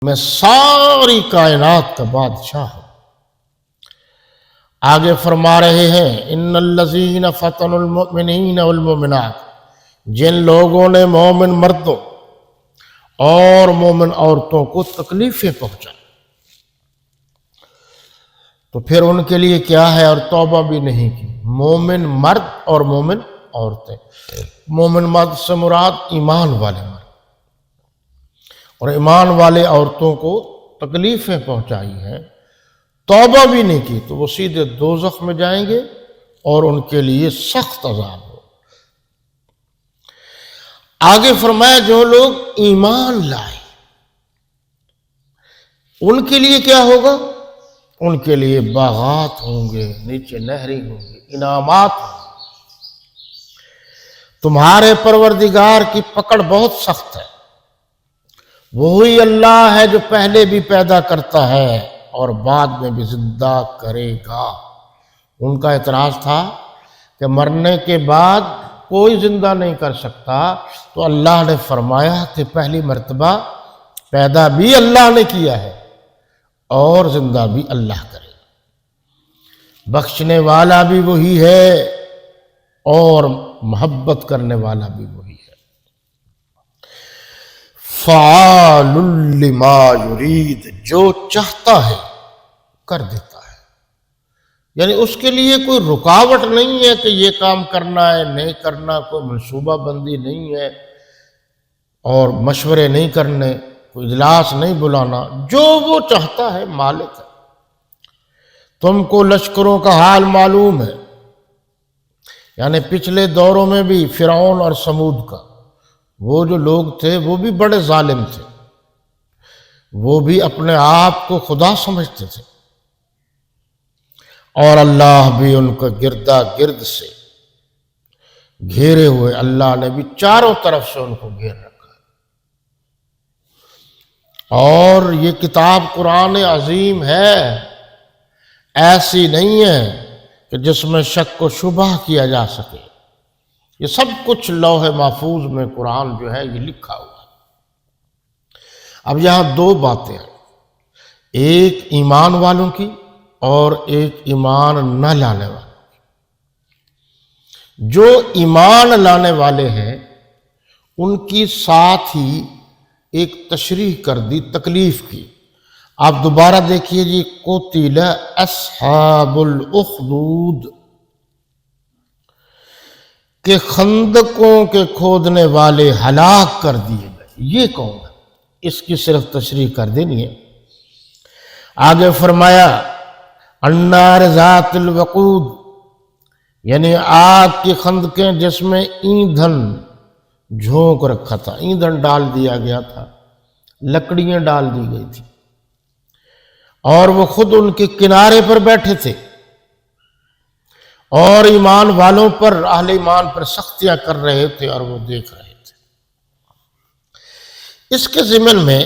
میں ساری کائنات کا بادشاہ ہوں۔ آگے فرما رہے ہیں ان الذین فتنوا المؤمنین والمؤمنات، جن لوگوں نے مومن مردوں اور مومن عورتوں کو تکلیفیں پہنچائیں تو پھر ان کے لیے کیا ہے، اور توبہ بھی نہیں کی۔ مومن مرد اور مومن عورتیں، مومن مرد سے مراد ایمان والے مرد، اور ایمان والے عورتوں کو تکلیفیں پہنچائی ہیں، توبہ بھی نہیں کی تو وہ سیدھے دوزخ میں جائیں گے اور ان کے لیے سخت عذاب ہو۔ آگے فرمایا جو لوگ ایمان لائے ان کے لیے کیا ہوگا، ان کے لیے باغات ہوں گے، نیچے نہریں ہوں گے، انعامات ہوں گے۔ تمہارے پروردگار کی پکڑ بہت سخت ہے، وہی اللہ ہے جو پہلے بھی پیدا کرتا ہے اور بعد میں بھی زندہ کرے گا۔ ان کا اعتراض تھا کہ مرنے کے بعد کوئی زندہ نہیں کر سکتا، تو اللہ نے فرمایا کہ پہلی مرتبہ پیدا بھی اللہ نے کیا ہے اور زندہ بھی اللہ کرے گا۔ بخشنے والا بھی وہی ہے اور محبت کرنے والا بھی وہی ہے۔ فعال لما یرید، جو چاہتا ہے کر دیتا ہے، یعنی اس کے لیے کوئی رکاوٹ نہیں ہے کہ یہ کام کرنا ہے نہیں کرنا، کوئی منصوبہ بندی نہیں ہے اور مشورے نہیں کرنے، کوئی اجلاس نہیں بلانا، جو وہ چاہتا ہے مالک ہے۔ تم کو لشکروں کا حال معلوم ہے، یعنی پچھلے دوروں میں بھی فرعون اور سمود کا، وہ جو لوگ تھے وہ بھی بڑے ظالم تھے، وہ بھی اپنے آپ کو خدا سمجھتے تھے، اور اللہ بھی ان کو گردا گرد سے گھیرے ہوئے، اللہ نے بھی چاروں طرف سے ان کو گھیر رکھا ہے۔ اور یہ کتاب قرآن عظیم ہے، ایسی نہیں ہے کہ جس میں شک و شبہ کیا جا سکے، یہ سب کچھ لوح محفوظ میں قرآن جو ہے یہ لکھا ہوا ہے۔ اب یہاں دو باتیں ہیں، ایک ایمان والوں کی اور ایک ایمان نہ لانے والوں کی۔ جو ایمان لانے والے ہیں ان کی ساتھ ہی ایک تشریح کر دی تکلیف کی۔ آپ دوبارہ دیکھیے جی، قتل اصحاب الاخدود، کہ خندقوں کے کھودنے والے ہلاک کر دیے گئے۔ یہ کون ہے، اس کی صرف تشریح کر دینی ہے۔ آگے فرمایا النار ذات الوقود، یعنی آگ کی خندقیں جس میں ایندھن جھونک رکھا تھا، ایندھن ڈال دیا گیا تھا، لکڑیاں ڈال دی گئی تھی، اور وہ خود ان کے کنارے پر بیٹھے تھے اور ایمان والوں پر، اہل ایمان پر سختیاں کر رہے تھے اور وہ دیکھ رہے تھے۔ اس کے ضمن میں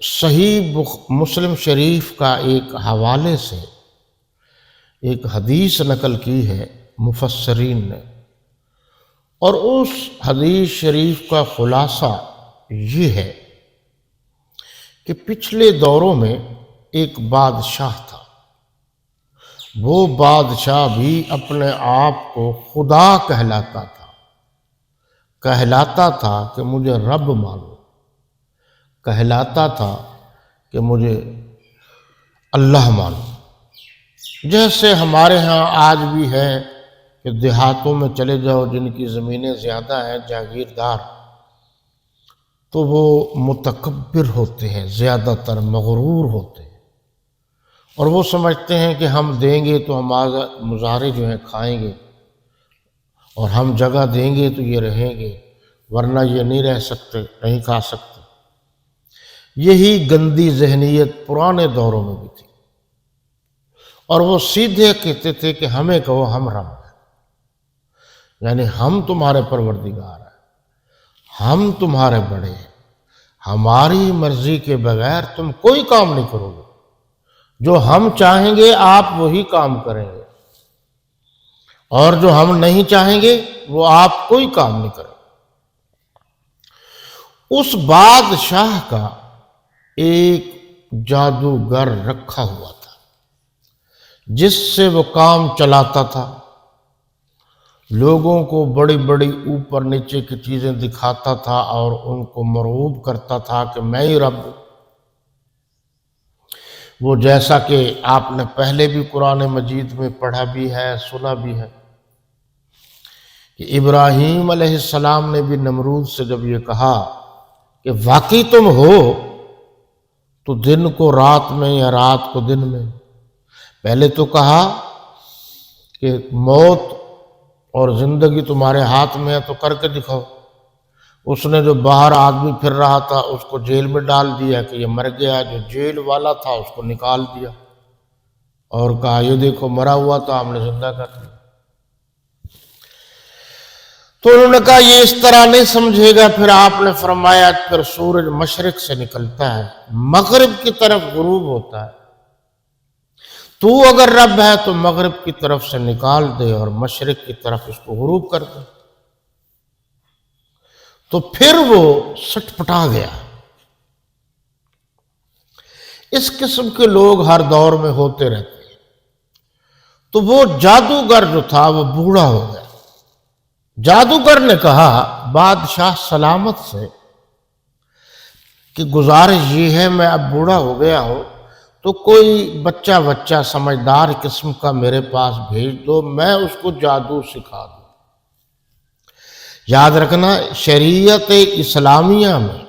صحیح مسلم شریف کا ایک حوالے سے ایک حدیث نقل کی ہے مفسرین نے، اور اس حدیث شریف کا خلاصہ یہ ہے کہ پچھلے دوروں میں ایک بادشاہ تھا، وہ بادشاہ بھی اپنے آپ کو خدا کہلاتا تھا کہ مجھے رب مانو، کہلاتا تھا کہ مجھے اللہ مانو۔ جیسے ہمارے ہاں آج بھی ہے کہ دیہاتوں میں چلے جاؤ، جن کی زمینیں زیادہ ہیں، جاگیردار، تو وہ متکبر ہوتے ہیں، زیادہ تر مغرور ہوتے ہیں، اور وہ سمجھتے ہیں کہ ہم دیں گے تو ہمارا مظاہرے جو ہیں کھائیں گے، اور ہم جگہ دیں گے تو یہ رہیں گے، ورنہ یہ نہیں رہ سکتے، نہیں کھا سکتے۔ یہی گندی ذہنیت پرانے دوروں میں بھی تھی، اور وہ سیدھے کہتے تھے کہ ہمیں کہو ہم رب ہیں، یعنی ہم تمہارے پروردگار ہیں، ہم تمہارے بڑے ہیں، ہماری مرضی کے بغیر تم کوئی کام نہیں کرو گے، جو ہم چاہیں گے آپ وہی کام کریں گے، اور جو ہم نہیں چاہیں گے وہ آپ کوئی کام نہیں کریں۔ اس بادشاہ کا ایک جادوگر رکھا ہوا تھا جس سے وہ کام چلاتا تھا، لوگوں کو بڑی بڑی اوپر نیچے کی چیزیں دکھاتا تھا اور ان کو مرعوب کرتا تھا کہ میں ہی رب ہوں۔ وہ جیسا کہ آپ نے پہلے بھی قرآن مجید میں پڑھا بھی ہے، سنا بھی ہے کہ ابراہیم علیہ السلام نے بھی نمرود سے جب یہ کہا کہ واقعی تم ہو تو دن کو رات میں یا رات کو دن میں، پہلے تو کہا کہ موت اور زندگی تمہارے ہاتھ میں ہے تو کر کے دکھاؤ۔ اس نے جو باہر آدمی پھر رہا تھا اس کو جیل میں ڈال دیا کہ یہ مر گیا، جو جیل والا تھا اس کو نکال دیا اور کہا یہ دیکھو مرا ہوا تھا، ہم نے زندہ کر دیا۔ تو انہوں نے کہا یہ اس طرح نہیں سمجھے گا۔ پھر آپ نے فرمایا پھر سورج مشرق سے نکلتا ہے، مغرب کی طرف غروب ہوتا ہے، تو اگر رب ہے تو مغرب کی طرف سے نکال دے اور مشرق کی طرف اس کو غروب کر دے۔ تو پھر وہ سٹ پٹا گیا۔ اس قسم کے لوگ ہر دور میں ہوتے رہتے ہیں۔ تو وہ جادوگر جو تھا وہ بوڑھا ہو گیا۔ جادوگر نے کہا بادشاہ سلامت سے کہ گزارش یہ ہے میں اب بوڑھا ہو گیا ہوں تو کوئی بچہ سمجھدار قسم کا میرے پاس بھیج دو، میں اس کو جادو سکھا دوں۔ یاد رکھنا شریعت اسلامیہ میں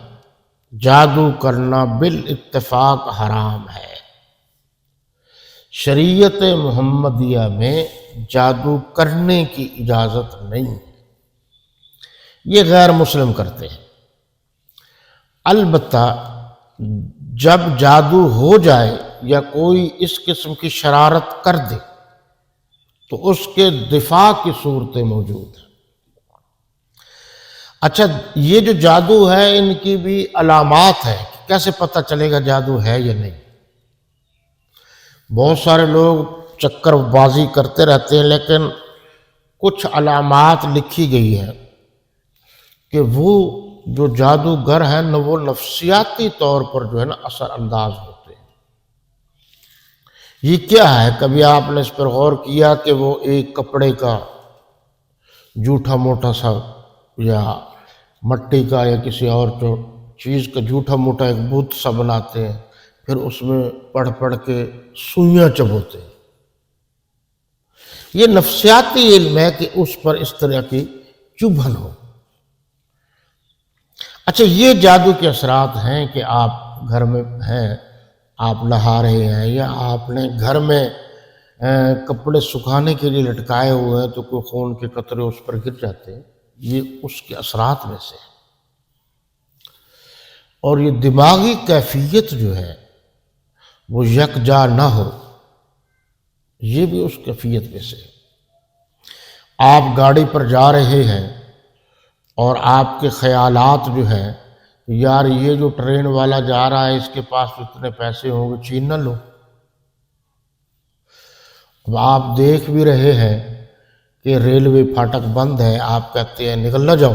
جادو کرنا بالاتفاق حرام ہے۔ شریعت محمدیہ میں جادو کرنے کی اجازت نہیں ہے، یہ غیر مسلم کرتے ہیں۔ البتہ جب جادو ہو جائے یا کوئی اس قسم کی شرارت کر دے تو اس کے دفاع کی صورتیں موجود ہیں۔ اچھا، یہ جو جادو ہے ان کی بھی علامات ہے، کیسے پتہ چلے گا جادو ہے یا نہیں؟ بہت سارے لوگ چکر بازی کرتے رہتے ہیں، لیکن کچھ علامات لکھی گئی ہیں کہ وہ جو جادوگر ہیں نہ وہ نفسیاتی طور پر جو ہے نا اثر انداز ہوتے ہیں۔ یہ کیا ہے؟ کبھی آپ نے اس پر غور کیا کہ وہ ایک کپڑے کا جھوٹا موٹا سا یا مٹی کا یا کسی اور چیز کا جھوٹا موٹا ایک بت سا بناتے ہیں، پھر اس میں پڑھ پڑھ کے سوئیاں چبوتے ہیں۔ یہ نفسیاتی علم ہے کہ اس پر اس طرح کی چبھن ہو۔ اچھا، یہ جادو کے اثرات ہیں کہ آپ گھر میں ہیں، آپ نہا رہے ہیں یا آپ نے گھر میں کپڑے سکھانے کے لیے لٹکائے ہوئے ہیں تو کوئی خون کے قطرے اس پر گر جاتے ہیں، یہ اس کے اثرات میں سے ہے۔ اور یہ دماغی کیفیت جو ہے وہ یکجا نہ ہو، یہ بھی اس کیفیت میں سے ہے۔ آپ گاڑی پر جا رہے ہیں اور آپ کے خیالات جو ہیں یار یہ جو ٹرین والا جا رہا ہے اس کے پاس اتنے پیسے ہوں گے، چھین نہ لو۔ اب آپ دیکھ بھی رہے ہیں کہ ریلوے پھاٹک بند ہے، آپ کہتے ہیں نکل نہ جاؤ۔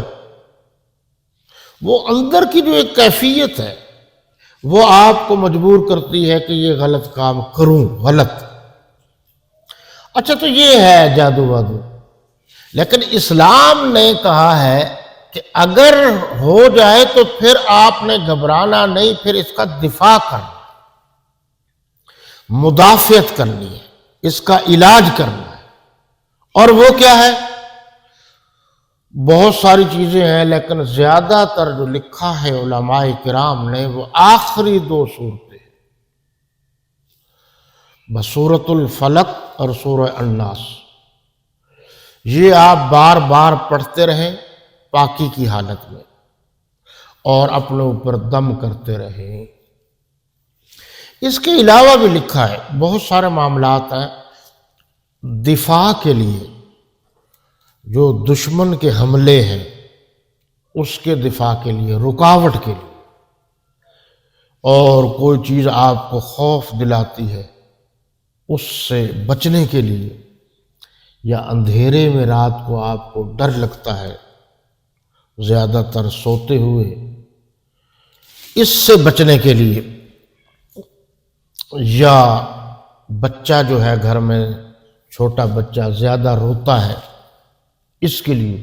وہ اندر کی جو ایک کیفیت ہے وہ آپ کو مجبور کرتی ہے کہ یہ غلط کام کروں، غلط۔ اچھا، تو یہ ہے جادو وادو، لیکن اسلام نے کہا ہے کہ اگر ہو جائے تو پھر آپ نے گھبرانا نہیں، پھر اس کا دفاع کرنا، مدافعت کرنی ہے، اس کا علاج کرنا ہے۔ اور وہ کیا ہے؟ بہت ساری چیزیں ہیں، لیکن زیادہ تر جو لکھا ہے علماء کرام نے وہ آخری دو صورتیں، بسورۃ الفلق اور سورہ الناس، یہ آپ بار بار پڑھتے رہیں پاکی کی حالت میں اور اپنے اوپر دم کرتے رہیں۔ اس کے علاوہ بھی لکھا ہے بہت سارے معاملات ہیں دفاع کے لیے، جو دشمن کے حملے ہیں اس کے دفاع کے لیے، رکاوٹ کے لیے، اور کوئی چیز آپ کو خوف دلاتی ہے اس سے بچنے کے لیے، یا اندھیرے میں رات کو آپ کو ڈر لگتا ہے زیادہ تر سوتے ہوئے، اس سے بچنے کے لیے یا بچہ جو ہے گھر میں چھوٹا بچہ زیادہ روتا ہے اس کے لیے،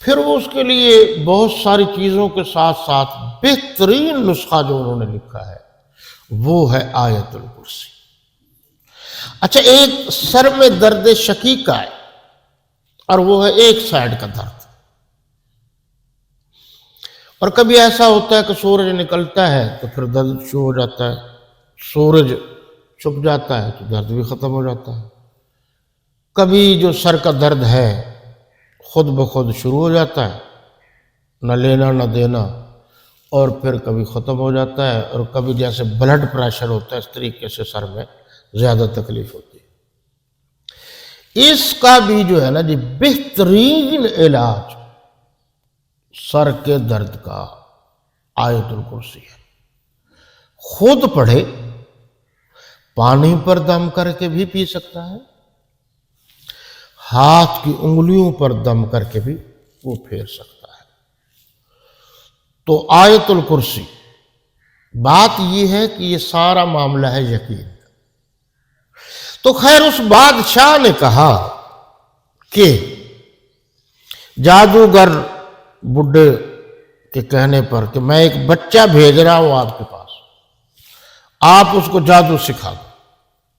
پھر وہ اس کے لیے بہت ساری چیزوں کے ساتھ ساتھ بہترین نسخہ جو انہوں نے لکھا ہے وہ ہے آیت الکرسی۔ اچھا، ایک سر میں درد شقیق کا ہے اور وہ ہے ایک سائیڈ کا درد، اور کبھی ایسا ہوتا ہے کہ سورج نکلتا ہے تو پھر درد شروع ہو جاتا ہے، سورج چھپ جاتا ہے تو درد بھی ختم ہو جاتا ہے، کبھی جو سر کا درد ہے خود بخود شروع ہو جاتا ہے، نہ لینا نہ دینا، اور پھر کبھی ختم ہو جاتا ہے، اور کبھی جیسے بلڈ پریشر ہوتا ہے اس طریقے سے سر میں زیادہ تکلیف ہوتی ہے۔ اس کا بھی جو ہے نا جی بہترین علاج سر کے درد کا آیت الکرسی ہے۔ خود پڑھے، پانی پر دم کر کے بھی پی سکتا ہے، ہاتھ کی انگلیوں پر دم کر کے بھی وہ پھیر سکتا ہے۔ تو آیت الکرسی، بات یہ ہے کہ یہ سارا معاملہ ہے یقین۔ تو خیر، اس بادشاہ نے کہا کہ جادوگر بڈھے کے کہنے پر کہ میں ایک بچہ بھیج رہا ہوں آپ کے پاس، آپ اس کو جادو سکھا دو۔